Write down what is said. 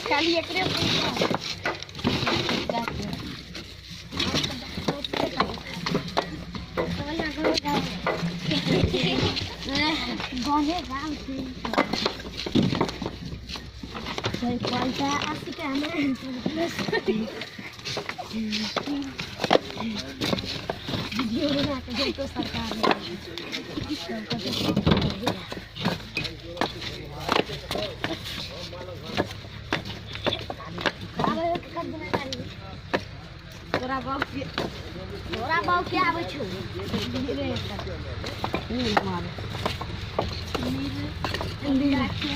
खाली एकरे गने गाउँ चाहिँ पैसा आसिकामा भिडियो बनाएको सरकारले Ora bau que água tio. Direita.